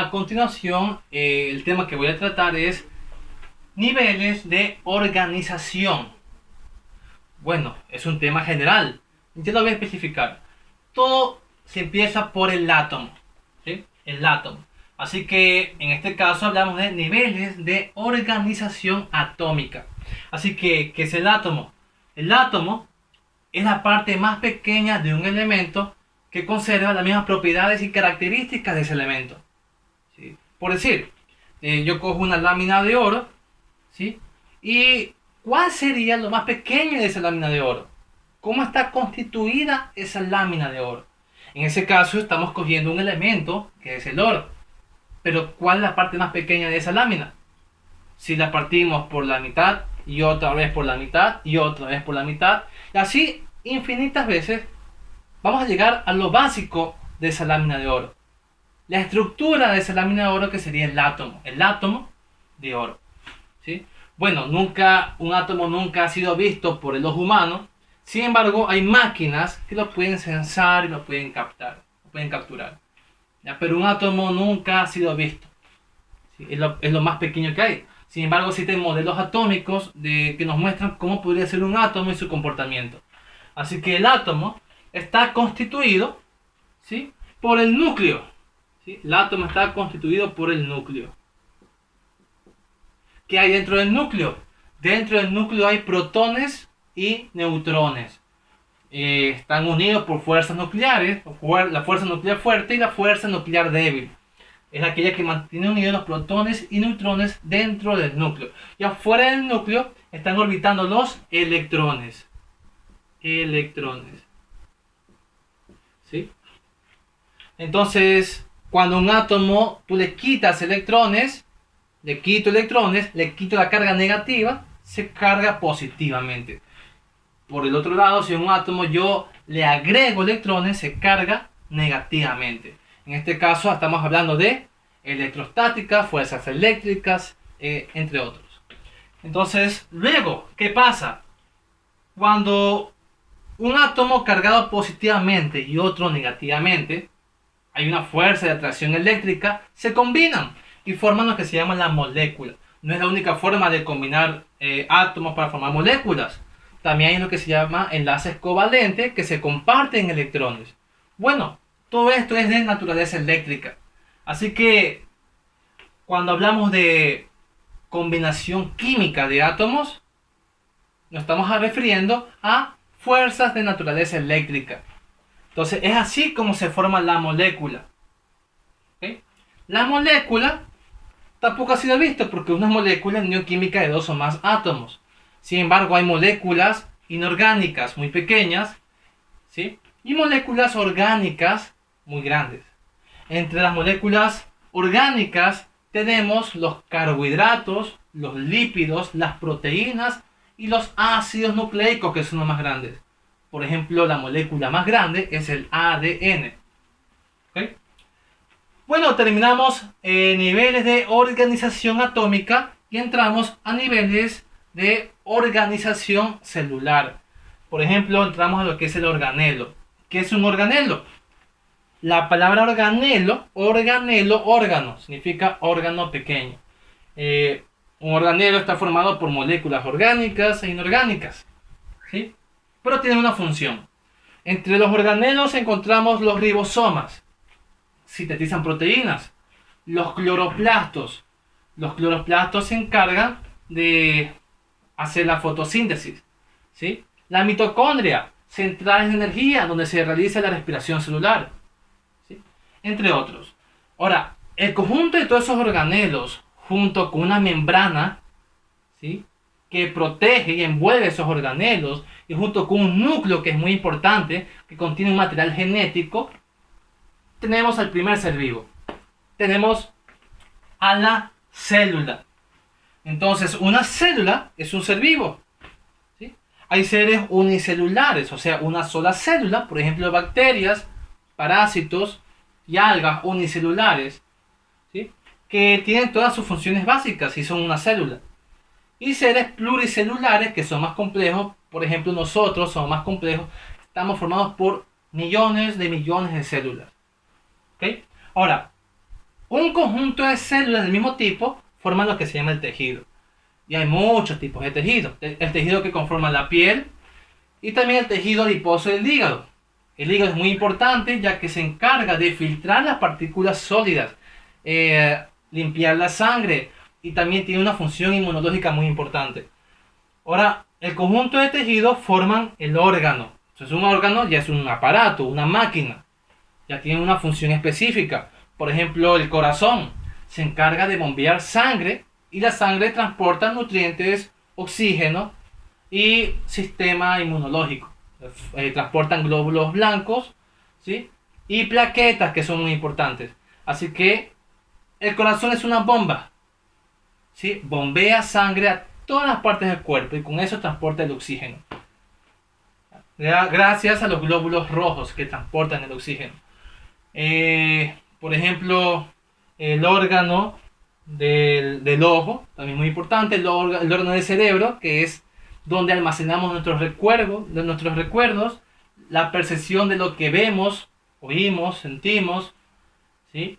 A continuación, el tema que voy a tratar es niveles de organización. Bueno, es un tema general. Yo lo voy a especificar. Todo se empieza por el átomo, ¿sí? El átomo. Así que en este caso hablamos de niveles de organización atómica. Así que, ¿qué es el átomo? El átomo es la parte más pequeña de un elemento que conserva las mismas propiedades y características de ese elemento. ¿Sí? Por decir, yo cojo una lámina de oro, ¿sí? ¿Y cuál sería lo más pequeño de esa lámina de oro? ¿Cómo está constituida esa lámina de oro? En ese caso estamos cogiendo un elemento que es el oro. Pero ¿cuál es la parte más pequeña de esa lámina? Si la partimos por la mitad y otra vez por la mitad y otra vez por la mitad, y así infinitas veces, vamos a llegar a lo básico de esa lámina de oro. La estructura de esa lámina de oro, que sería el átomo de oro, ¿sí? Bueno, un átomo nunca ha sido visto por el ojo humano. Sin embargo, hay máquinas que lo pueden sensar y lo pueden capturar. ¿Ya? Pero un átomo nunca ha sido visto. ¿Sí? Es lo más pequeño que hay. Sin embargo, existen modelos atómicos que nos muestran cómo podría ser un átomo y su comportamiento. Así que el átomo está constituido, ¿sí?, por el núcleo. ¿Sí? El átomo está constituido por el núcleo. ¿Qué hay dentro del núcleo? Dentro del núcleo hay protones y neutrones. Están unidos por fuerzas nucleares, la fuerza nuclear fuerte y la fuerza nuclear débil. Es aquella que mantiene unidos los protones y neutrones dentro del núcleo. Y afuera del núcleo están orbitando los electrones. ¿Sí? Entonces, cuando un átomo tú le quitas electrones, le quito la carga negativa, se carga positivamente. Por el otro lado, si a un átomo yo le agrego electrones, se carga negativamente. En este caso estamos hablando de electrostática, fuerzas eléctricas, entre otros. Entonces, luego, ¿qué pasa? Cuando un átomo cargado positivamente y otro negativamente, hay una fuerza de atracción eléctrica, se combinan y forman lo que se llama la molécula. No es la única forma de combinar átomos para formar moléculas. También hay lo que se llama enlaces covalentes que se comparten electrones. Bueno, todo esto es de naturaleza eléctrica. Así que cuando hablamos de combinación química de átomos, nos estamos refiriendo a fuerzas de naturaleza eléctrica. Entonces es así como se forma la molécula. ¿Okay? La molécula tampoco ha sido visto porque una molécula es química de dos o más átomos. Sin embargo, hay moléculas inorgánicas muy pequeñas, ¿sí?, y moléculas orgánicas muy grandes. Entre las moléculas orgánicas tenemos los carbohidratos, los lípidos, las proteínas y los ácidos nucleicos, que son los más grandes. Por ejemplo, la molécula más grande es el ADN. ¿Okay? Bueno, terminamos niveles de organización atómica y entramos a niveles de organización celular. Por ejemplo, entramos a lo que es el organelo. ¿Qué es un organelo? La palabra organelo, órgano, significa órgano pequeño. Un organelo está formado por moléculas orgánicas e inorgánicas, ¿sí?, pero tiene una función. Entre los organelos encontramos los ribosomas, sintetizan proteínas, los cloroplastos. Los cloroplastos se encargan de hacer la fotosíntesis, ¿sí? La mitocondria, centrales de energía, donde se realiza la respiración celular, ¿sí?, entre otros. Ahora, el conjunto de todos esos organelos, junto con una membrana, ¿sí?, que protege y envuelve esos organelos, y junto con un núcleo que es muy importante, que contiene un material genético, tenemos al primer ser vivo. Tenemos a la célula. Entonces, una célula es un ser vivo, ¿sí? Hay seres unicelulares, o sea, una sola célula, por ejemplo, bacterias, parásitos y algas unicelulares, ¿sí?, que tienen todas sus funciones básicas y son una célula. Y seres pluricelulares, que son más complejos, por ejemplo, nosotros somos más complejos, estamos formados por millones de células. ¿Okay? Ahora, Un conjunto de células del mismo tipo forman lo que se llama el tejido. Y hay muchos tipos de tejido. El tejido que conforma la piel y también el tejido adiposo del hígado. El hígado es muy importante ya que se encarga de filtrar las partículas sólidas, limpiar la sangre y también tiene una función inmunológica muy importante. Ahora, el conjunto de tejidos forman el órgano. Entonces, un órgano ya es un aparato, una máquina. Ya tiene una función específica. Por ejemplo, el corazón se encarga de bombear sangre y la sangre transporta nutrientes, oxígeno y sistema inmunológico. Transportan glóbulos blancos, ¿sí? Y plaquetas que son muy importantes. Así que el corazón es una bomba, ¿sí? Bombea sangre a todas las partes del cuerpo y con eso transporta el oxígeno. Gracias a los glóbulos rojos que transportan el oxígeno. Por ejemplo, el órgano del ojo, también muy importante, el órgano del cerebro, que es donde almacenamos nuestros recuerdos, la percepción de lo que vemos, oímos, sentimos, ¿sí?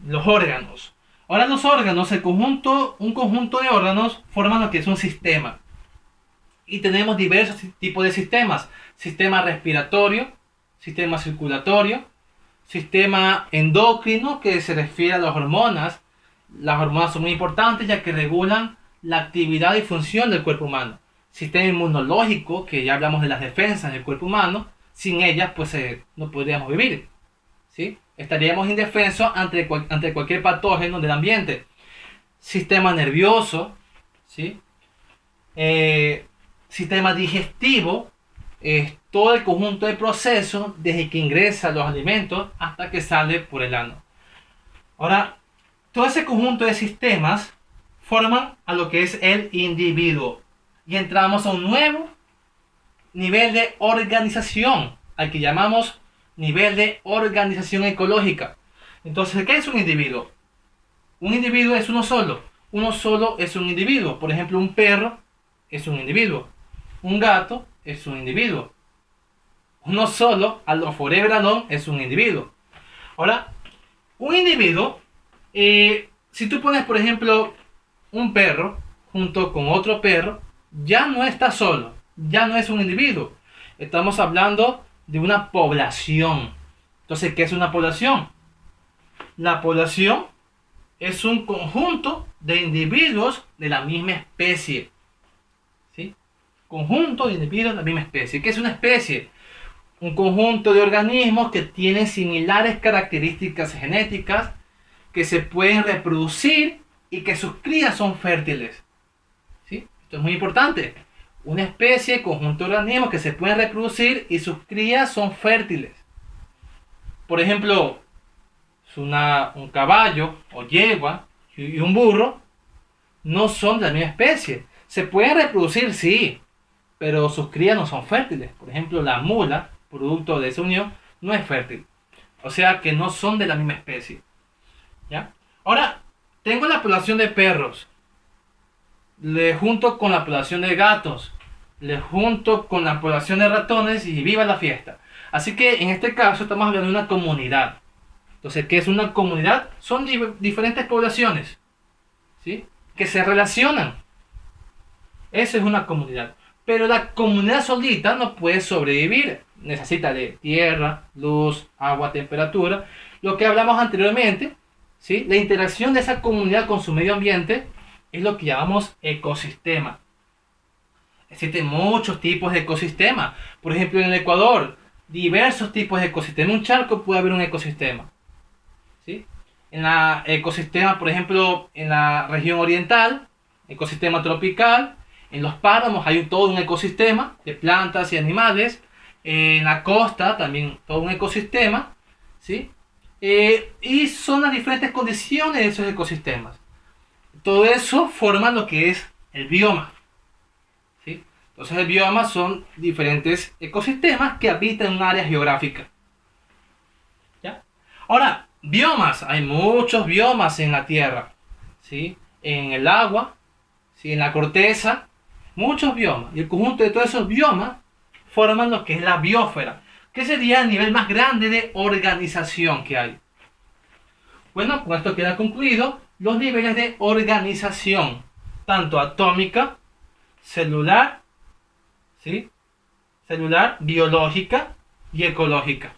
Los órganos. Ahora los órganos, un conjunto de órganos forman lo que es un sistema. Y tenemos diversos tipos de sistemas. Sistema respiratorio, sistema circulatorio, sistema endocrino, que se refiere a las hormonas. Las hormonas son muy importantes ya que regulan la actividad y función del cuerpo humano. Sistema inmunológico, que ya hablamos de las defensas del cuerpo humano. Sin ellas, pues no podríamos vivir, ¿sí? Estaríamos indefensos ante cualquier patógeno del ambiente. Sistema nervioso, ¿sí? Sistema digestivo, es todo el conjunto de procesos desde que ingresan los alimentos hasta que sale por el ano. Ahora, todo ese conjunto de sistemas forman a lo que es el individuo. Y entramos a un nuevo nivel de organización, al que llamamos nivel de organización ecológica. Entonces, ¿qué es un individuo? Un individuo es uno solo. Uno solo es un individuo. Por ejemplo, un perro es un individuo. Un gato es un individuo. Uno solo, algo forever alone, es un individuo. Ahora, un individuo, si tú pones, por ejemplo, un perro junto con otro perro, ya no está solo, ya no es un individuo. Estamos hablando de una población. Entonces, ¿qué es una población? La población es un conjunto de individuos de la misma especie. ¿Sí? Conjunto de individuos de la misma especie. ¿Qué es una especie? Un conjunto de organismos que tienen similares características genéticas, que se pueden reproducir y que sus crías son fértiles. ¿Sí? Esto es muy importante. Una especie, conjunto de organismos que se pueden reproducir y sus crías son fértiles. Por ejemplo, un caballo o yegua y un burro no son de la misma especie. Se pueden reproducir, sí, pero sus crías no son fértiles. Por ejemplo, la mula, producto de esa unión, no es fértil. O sea que no son de la misma especie. ¿Ya? Ahora, tengo la población de perros. Le junto con la población de gatos. Le junto con la población de ratones y viva la fiesta. Así que en este caso estamos hablando de una comunidad. Entonces, ¿qué es una comunidad? Son diferentes poblaciones, ¿sí? Que se relacionan. Eso es una comunidad. Pero la comunidad solita no puede sobrevivir. Necesita de tierra, luz, agua, temperatura. Lo que hablamos anteriormente, ¿sí? La interacción de esa comunidad con su medio ambiente es lo que llamamos ecosistema. Existen muchos tipos de ecosistemas. Por ejemplo, en el Ecuador, diversos tipos de ecosistemas. En un charco puede haber un ecosistema, ¿sí? En la ecosistema, por ejemplo, en la región oriental, ecosistema tropical. En los páramos hay todo un ecosistema de plantas y animales. En la costa también todo un ecosistema, ¿sí? Y son las diferentes condiciones de esos ecosistemas. Todo eso forma lo que es el bioma, ¿sí? Entonces el bioma son diferentes ecosistemas que habitan en un área geográfica. ¿Ya? Ahora, biomas, hay muchos biomas en la Tierra, ¿sí? En el agua, ¿sí? En la corteza, muchos biomas. Y el conjunto de todos esos biomas forman lo que es la biosfera, que sería el nivel más grande de organización que hay. Bueno, con esto queda concluido los niveles de organización, tanto atómica, celular, ¿sí? Celular, biológica y ecológica.